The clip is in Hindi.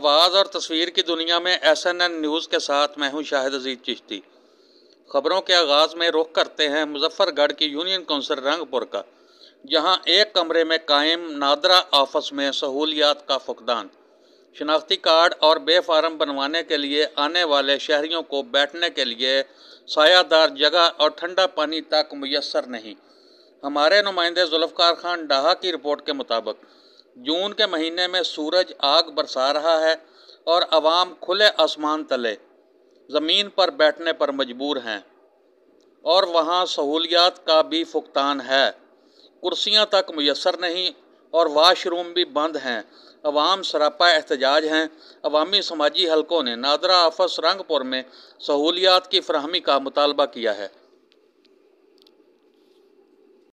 आवाज़ और तस्वीर की दुनिया में SNN न्यूज़ के साथ मैं हूं शाहिद अजीज़ चिश्ती। खबरों के आगाज़ में रुख करते हैं मुजफ्फरगढ़ की यूनियन काउंसिल रंगपुर का, जहां एक कमरे में कायम नादरा ऑफिस में सहूलियात का फुकदान। शनाख्ती कार्ड और बे फार्म बनवाने के लिए आने वाले शहरियों को बैठने के लिए सायादार जगह और ठंडा पानी तक मुयस्सर नहीं। हमारे नुमाइंदे जुल्फ़कार खान डाहा की रिपोर्ट के मुताबिक जून के महीने में सूरज आग बरसा रहा है और आवाम खुले आसमान तले ज़मीन पर बैठने पर मजबूर हैं और वहाँ सहूलियात का भी फुकदान है। कुर्सियाँ तक मुयस्सर नहीं और वाशरूम भी बंद हैं। अवाम सरापा एहतजाज हैं। अवामी समाजी हलकों ने नादरा ऑफिस रंगपुर में सहूलियात की फराहमी का मुतालबा किया है।